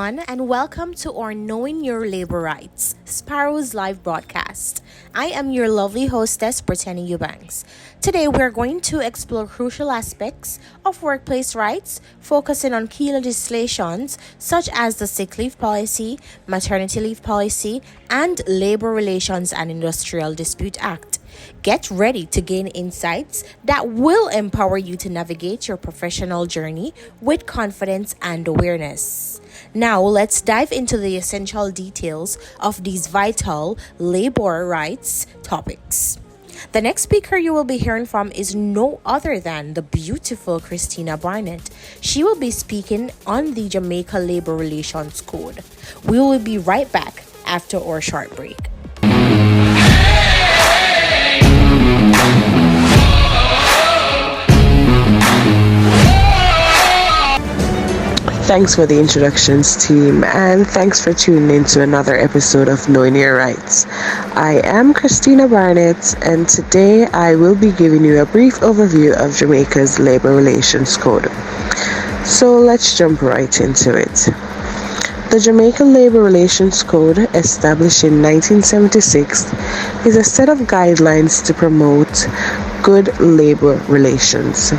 everyone, and welcome to our Knowing Your Labor Rights, Sparrows live broadcast. I am your lovely hostess, Brittany Eubanks. Today, we're going to explore crucial aspects of workplace rights, focusing on key legislations such as the sick leave policy, maternity leave policy, and Labor Relations and Industrial Dispute Act. Get ready to gain insights that will empower you to navigate your professional journey with confidence and awareness. Now, let's dive into the essential details of these vital labor rights topics. The next speaker you will be hearing from is no other than the beautiful Christina Barnett. She will be speaking on the Jamaica Labor Relations Code. We will be right back after our short break. Thanks for the introductions, team, and thanks for tuning in to another episode of Knowing Your Rights. I am Christina Barnett, and today I will be giving you a brief overview of Jamaica's Labor Relations Code. So let's jump right into it. The Jamaica Labor Relations Code, established in 1976, is a set of guidelines to promote good labor relations.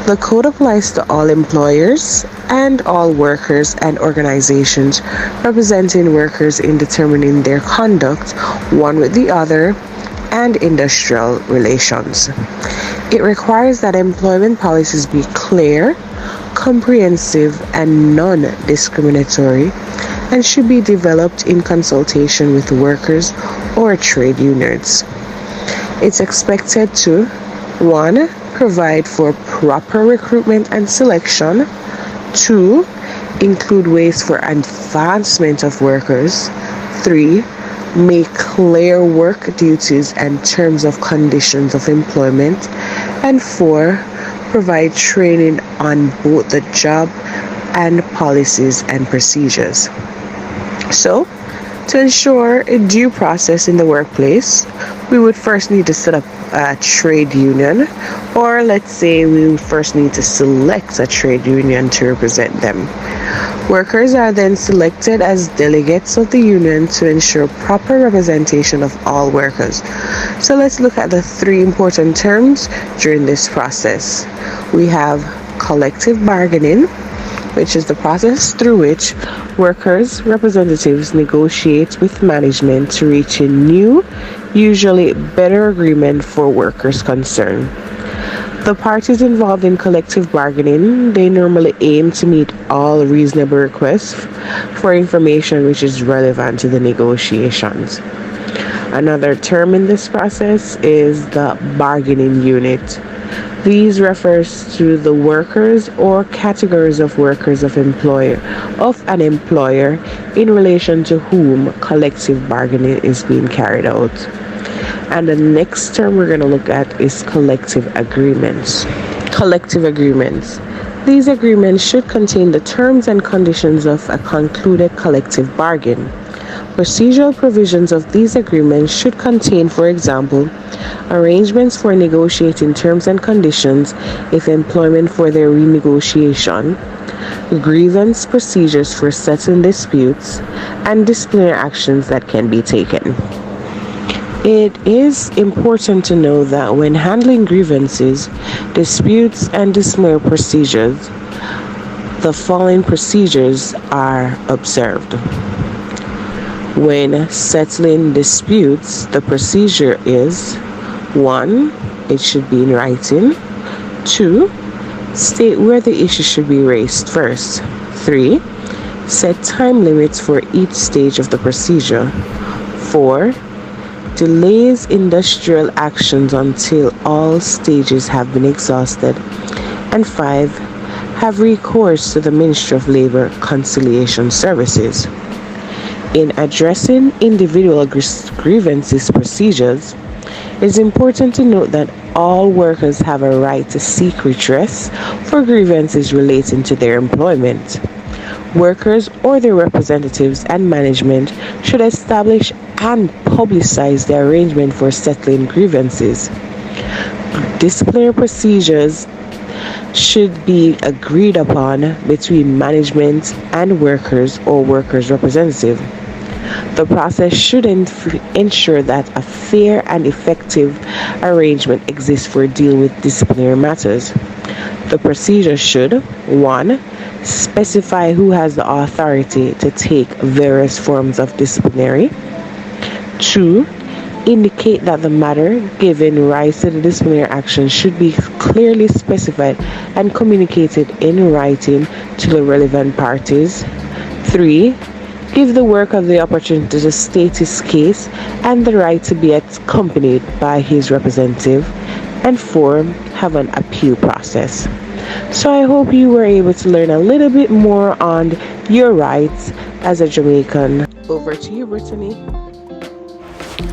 The code applies to all employers and all workers and organizations representing workers in determining their conduct, one with the other, and industrial relations. It requires that employment policies be clear, comprehensive, and non-discriminatory, and should be developed in consultation with workers or trade unions. It's expected to 1. Provide for proper recruitment and selection. 2. Include ways for advancement of workers. 3. Make clear work duties and terms of conditions of employment. And 4. Provide training on both the job and policies and procedures. So, to ensure a due process in the workplace, we would first need to set up a trade union, or let's say we would first need to select a trade union to represent them. Workers are then selected as delegates of the union to ensure proper representation of all workers. So let's look at the three important terms during this process. We have collective bargaining, which is the process through which workers' representatives negotiate with management to reach a new, usually better agreement for workers concerned. The parties involved in collective bargaining, they normally aim to meet all reasonable requests for information which is relevant to the negotiations. Another term in this process is the bargaining unit. These refers to the workers or categories of workers of an employer in relation to whom collective bargaining is being carried out. And the next term we're going to look at is collective agreements. Collective agreements. These agreements should contain the terms and conditions of a concluded collective bargain. Procedural provisions of these agreements should contain, for example, arrangements for negotiating terms and conditions if employment for their renegotiation, grievance procedures for settling disputes, and disciplinary actions that can be taken. It is important to know that when handling grievances, disputes, and disciplinary procedures, the following procedures are observed. When settling disputes, the procedure is 1. It should be in writing. 2. State where the issue should be raised first. 3. Set time limits for each stage of the procedure. 4. Delays industrial actions until all stages have been exhausted. And 5. Have recourse to the Ministry of Labor Conciliation Services. In addressing individual grievances procedures, it is important to note that all workers have a right to seek redress for grievances relating to their employment. Workers or their representatives and management should establish and publicize the arrangement for settling grievances. Disciplinary procedures should be agreed upon between management and workers or workers' representative. The process should ensure that a fair and effective arrangement exists for dealing with disciplinary matters. The procedure should 1. Specify who has the authority to take various forms of disciplinary. 2. Indicate that the matter giving rise to the disciplinary action should be clearly specified and communicated in writing to the relevant parties. 3. Give the worker the opportunity to state his case and the right to be accompanied by his representative. And 4. Have an appeal process. So I hope you were able to learn a little bit more on your rights as a Jamaican. Over to you, Brittany.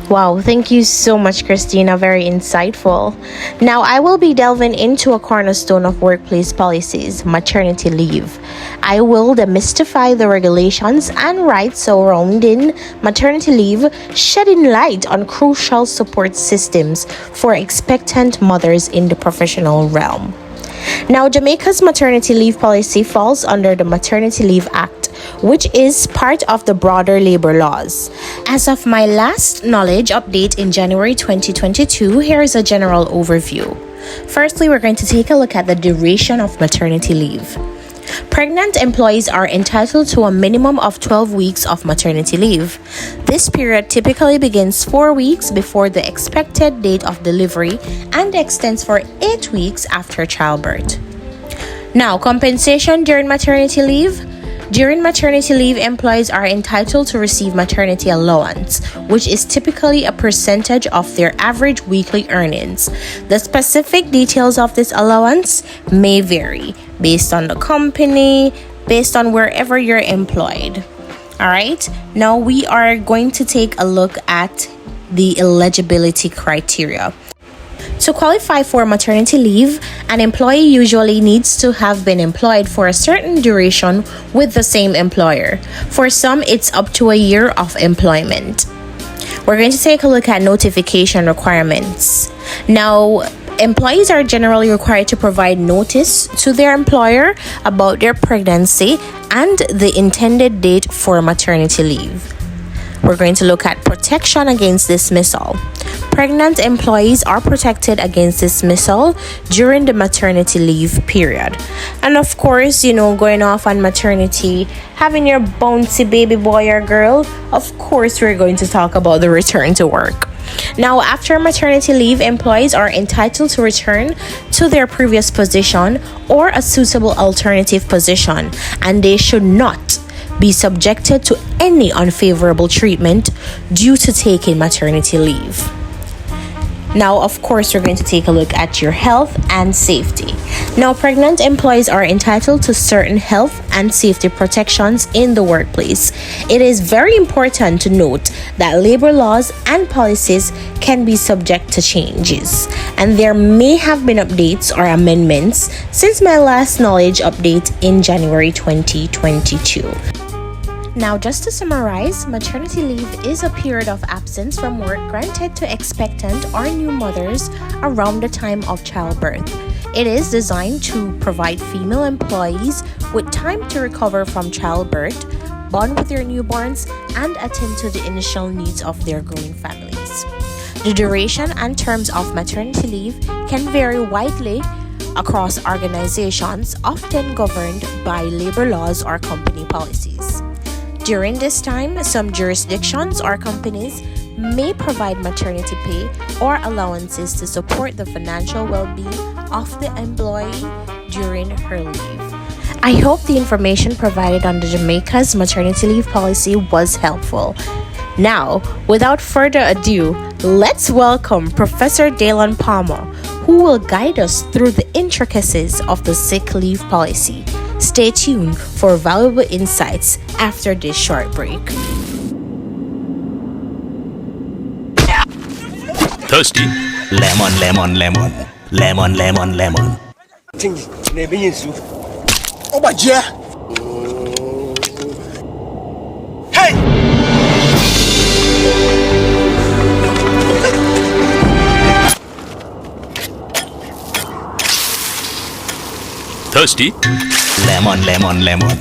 Wow, thank you so much, Christina. Very insightful. Now, I will be delving into a cornerstone of workplace policies, maternity leave. I will demystify the regulations and rights surrounding maternity leave, shedding light on crucial support systems for expectant mothers in the professional realm. Now, Jamaica's maternity leave policy falls under the Maternity Leave Act, which is part of the broader labor laws. As of my last knowledge update in January 2022, here is a general overview. Firstly, we're going to take a look at the duration of maternity leave. Pregnant employees are entitled to a minimum of 12 weeks of maternity leave. This period typically begins 4 weeks before the expected date of delivery and extends for 8 weeks after childbirth. Now, compensation during maternity leave. During maternity leave, employees are entitled to receive maternity allowance, which is typically a percentage of their average weekly earnings. The specific details of this allowance may vary based on the company, based on wherever you're employed. All right, now we are going to take a look at the eligibility criteria. To qualify for maternity leave, an employee usually needs to have been employed for a certain duration with the same employer. For some, it's up to a year of employment. We're going to take a look at notification requirements. Now, employees are generally required to provide notice to their employer about their pregnancy and the intended date for maternity leave. We're going to look at protection against dismissal. Pregnant employees are protected against dismissal during the maternity leave period. And of course, going off on maternity, having your bouncy baby boy or girl, of course, we're going to talk about the return to work. Now, after maternity leave, employees are entitled to return to their previous position or a suitable alternative position, and they should not be subjected to any unfavorable treatment due to taking maternity leave. Now, of course, we're going to take a look at your health and safety. Now, pregnant employees are entitled to certain health and safety protections in the workplace. It is very important to note that labor laws and policies can be subject to changes, and there may have been updates or amendments since my last knowledge update in January 2022. Now, just to summarize, maternity leave is a period of absence from work granted to expectant or new mothers around the time of childbirth. It is designed to provide female employees with time to recover from childbirth, bond with their newborns, and attend to the initial needs of their growing families. The duration and terms of maternity leave can vary widely across organizations, often governed by labor laws or company policies. During this time, some jurisdictions or companies may provide maternity pay or allowances to support the financial well-being of the employee during her leave. I hope the information provided on the Jamaica's maternity leave policy was helpful. Now, without further ado, let's welcome Professor Dalen Palmer, who will guide us through the intricacies of the sick leave policy. Stay tuned for valuable insights after this short break. Thirsty? Lemon, lemon, lemon. Lemon, lemon, lemon. Oh my God! Hey! Thirsty? Lemon, lemon, lemon.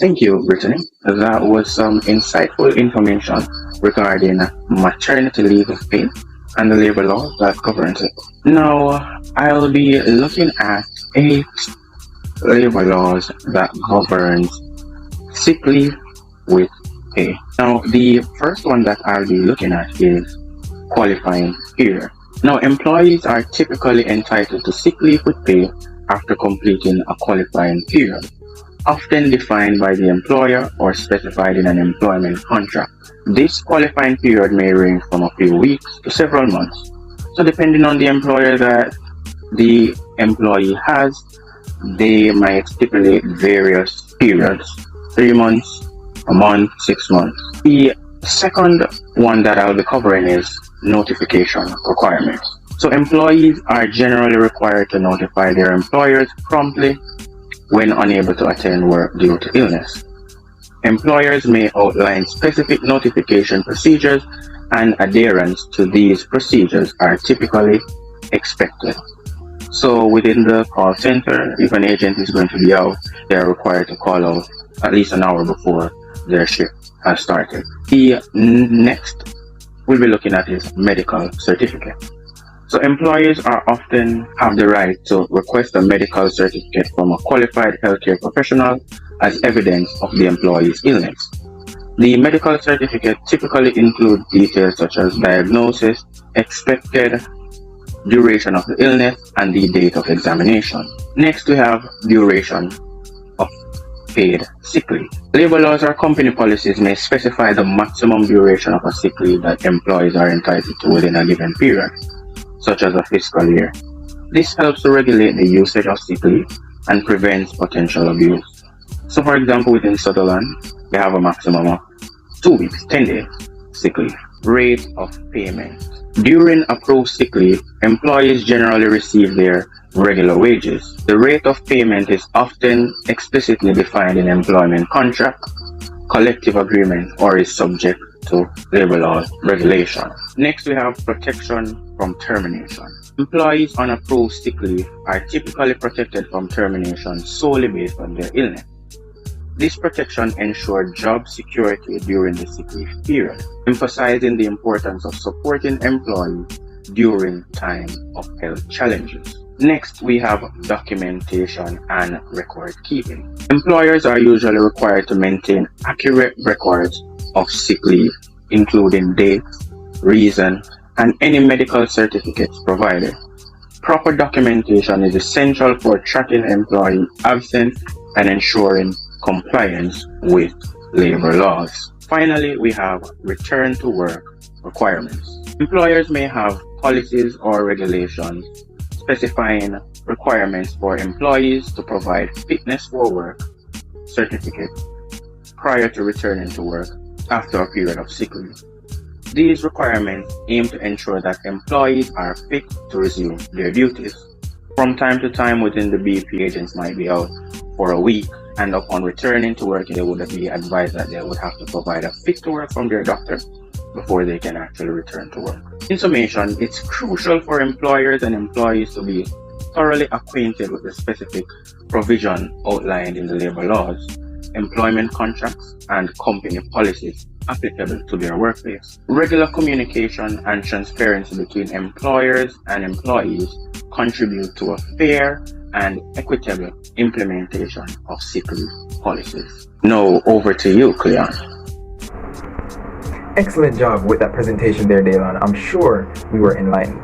Thank you, Brittany. That was some insightful information regarding maternity leave of pay and the labor law that governs it. Now, I'll be looking at 8 labor laws that governs sick leave with pay. Now, the first one that I'll be looking at is qualifying period. Now, employees are typically entitled to sick leave with pay after completing a qualifying period, often defined by the employer or specified in an employment contract. This qualifying period may range from a few weeks to several months. So depending on the employer that the employee has, they might stipulate various periods: 3 months, a month, 6 months. The second one that I'll be covering is notification requirements. So employees are generally required to notify their employers promptly when unable to attend work due to illness. Employers may outline specific notification procedures, and adherence to these procedures are typically expected. So within the call center, if an agent is going to be out, they are required to call out at least an hour before their shift has started. The next we'll be looking at is medical certificate. So employers are often have the right to request a medical certificate from a qualified healthcare professional as evidence of the employee's illness. The medical certificate typically includes details such as diagnosis, expected duration of the illness, and the date of examination. Next, we have duration of paid sick leave. Labor laws or company policies may specify the maximum duration of a sick leave that employees are entitled to within a given period, such as a fiscal year. This helps to regulate the usage of sick leave and prevents potential abuse. So for example, within Sutherland, they have a maximum of 2 weeks, 10 days sick leave. Rate of payment. During approved sick leave, employees generally receive their regular wages. The rate of payment is often explicitly defined in employment contract, collective agreement, or is subject to labor law regulation. Next, we have protection from termination. Employees on approved sick leave are typically protected from termination solely based on their illness. This protection ensures job security during the sick leave period, emphasizing the importance of supporting employees during time of health challenges. Next, we have documentation and record keeping. Employers are usually required to maintain accurate records of sick leave, including dates, reason, and any medical certificates provided. Proper documentation is essential for tracking employee absence and ensuring compliance with labor laws. Finally, we have return to work requirements. Employers may have policies or regulations specifying requirements for employees to provide fitness for work certificates prior to returning to work after a period of sick leave. These requirements aim to ensure that employees are fit to resume their duties. From time to time within the BP, agents might be out for a week, and upon returning to work, they would be advised that they would have to provide a fit to work from their doctor before they can actually return to work. In summation, it's crucial for employers and employees to be thoroughly acquainted with the specific provision outlined in the labor laws, employment contracts, and company policies applicable to their workplace. Regular communication and transparency between employers and employees contribute to a fair and equitable implementation of sick leave policies. Now, over to you, Cleon. Excellent job with that presentation there, Daylon. I'm sure we were enlightened.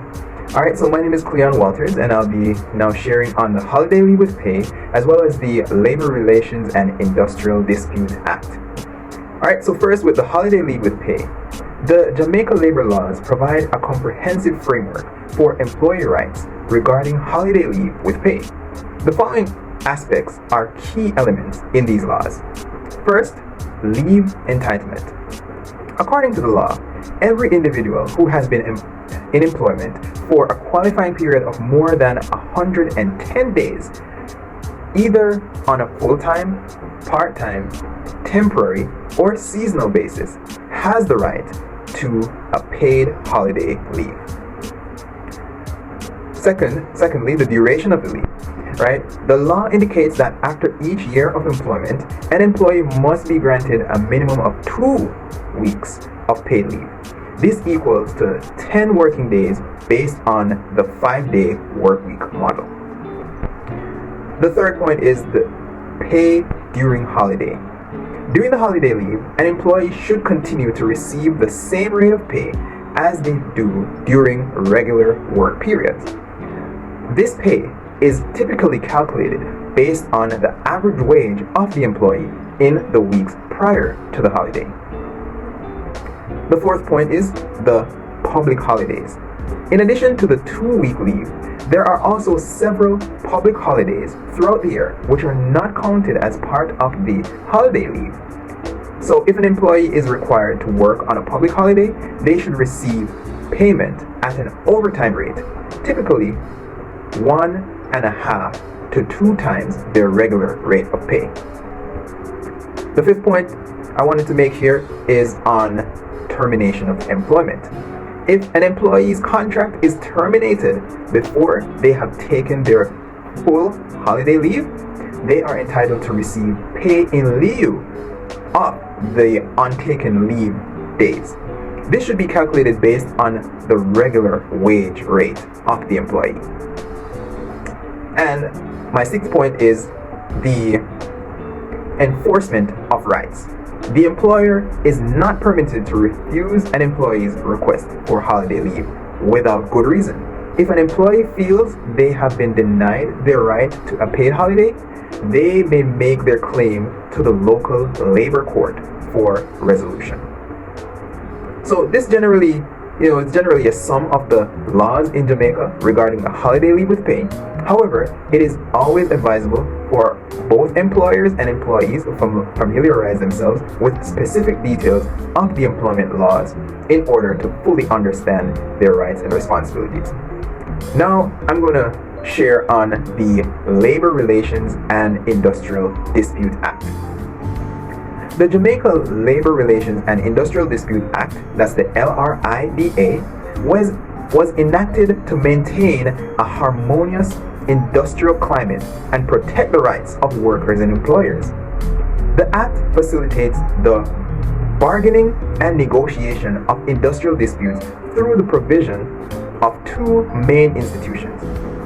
Alright, so my name is Cleon Walters, and I'll be now sharing on the Holiday Leave with Pay, as well as the Labor Relations and Industrial Dispute Act. Alright, so first with the Holiday Leave with Pay. The Jamaica labor laws provide a comprehensive framework for employee rights regarding holiday leave with pay. The following aspects are key elements in these laws. First, leave entitlement. According to the law, every individual who has been in employment for a qualifying period of more than 110 days, either on a full-time, part-time, temporary, or seasonal basis, has the right to a paid holiday leave. Secondly, the duration of the leave. right? The law indicates that after each year of employment, an employee must be granted a minimum of 2 weeks of paid leave. This equals to 10 working days based on the 5-day work week model. The third point is the pay during holiday. During the holiday leave, an employee should continue to receive the same rate of pay as they do during regular work periods. This pay is typically calculated based on the average wage of the employee in the weeks prior to the holiday. The fourth point is the public holidays. In addition to the 2-week leave, there are also several public holidays throughout the year which are not counted as part of the holiday leave. So if an employee is required to work on a public holiday, they should receive payment at an overtime rate, typically 1.5 to 2 times their regular rate of pay. The fifth point I wanted to make here is on termination of employment. If an employee's contract is terminated before they have taken their full holiday leave, they are entitled to receive pay in lieu of the untaken leave days. This should be calculated based on the regular wage rate of the employee. And my sixth point is the enforcement of rights. The employer is not permitted to refuse an employee's request for holiday leave without good reason. If an employee feels they have been denied their right to a paid holiday, they may make their claim to the local labor court for resolution. So this generally, it's generally a sum of the laws in Jamaica regarding a holiday leave with pay. However, it is always advisable for both employers and employees to familiarize themselves with specific details of the employment laws in order to fully understand their rights and responsibilities. Now, I'm going to share on the Labor Relations and Industrial Dispute Act. The Jamaica Labor Relations and Industrial Dispute Act, that's the LRIDA, was enacted to maintain a harmonious industrial climate and protect the rights of workers and employers. The Act facilitates the bargaining and negotiation of industrial disputes through the provision of 2 main institutions: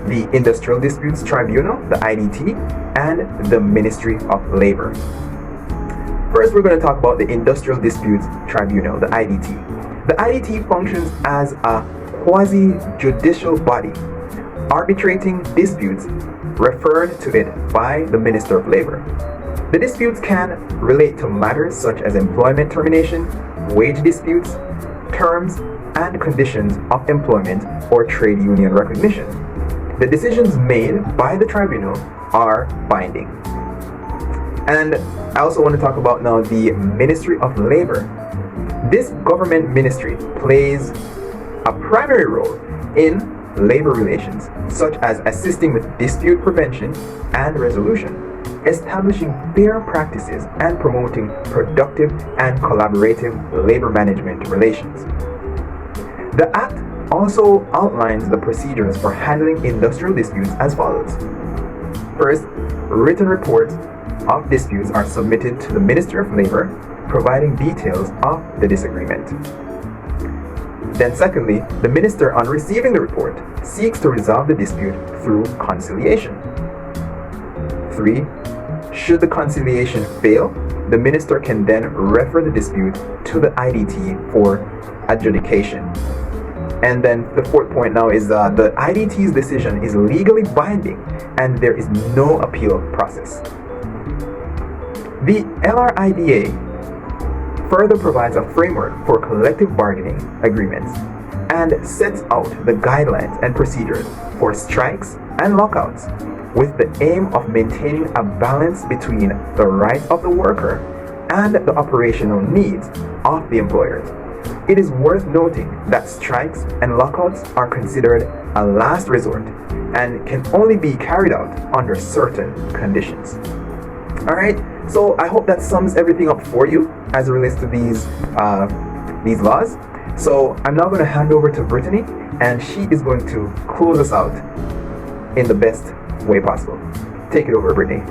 the Industrial Disputes Tribunal, the IDT, and the Ministry of Labor. First, we're going to talk about the Industrial Disputes Tribunal, the IDT. The IDT functions as a quasi-judicial body, arbitrating disputes referred to it by the Minister of Labor. The disputes can relate to matters such as employment termination, wage disputes, terms and conditions of employment, or trade union recognition. The decisions made by the tribunal are binding. And I also want to talk about now the Ministry of Labor. This government ministry plays a primary role in labor relations, such as assisting with dispute prevention and resolution, establishing fair practices, and promoting productive and collaborative labor management relations. The Act also outlines the procedures for handling industrial disputes as follows. First, written reports of disputes are submitted to the Ministry of Labor, providing details of the disagreement. Then secondly, the minister, on receiving the report, seeks to resolve the dispute through conciliation. 3. Should the conciliation fail, the minister can then refer the dispute to the IDT for adjudication. And then the fourth point now is the IDT's decision is legally binding and there is no appeal process. The LRIDA further provides a framework for collective bargaining agreements and sets out the guidelines and procedures for strikes and lockouts with the aim of maintaining a balance between the rights of the worker and the operational needs of the employers. It is worth noting that strikes and lockouts are considered a last resort and can only be carried out under certain conditions. Alright, so I hope that sums everything up for you as it relates to these laws. So I'm now going to hand over to Brittany, and she is going to close us out in the best way possible. Take it over, Brittany.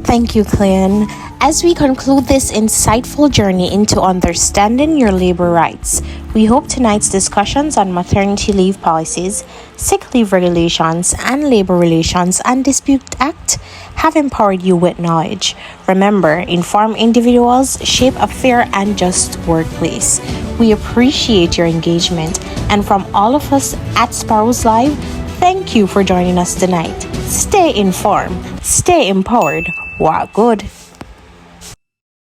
Thank you, Cleon. As we conclude this insightful journey into understanding your labor rights, we hope tonight's discussions on maternity leave policies, sick leave regulations, and labor relations and dispute act have empowered you with knowledge. Remember, informed individuals shape a fair and just workplace. We appreciate your engagement, and from all of us at Sparrows Live, thank you for joining us tonight. Stay informed, stay empowered. Wow, good.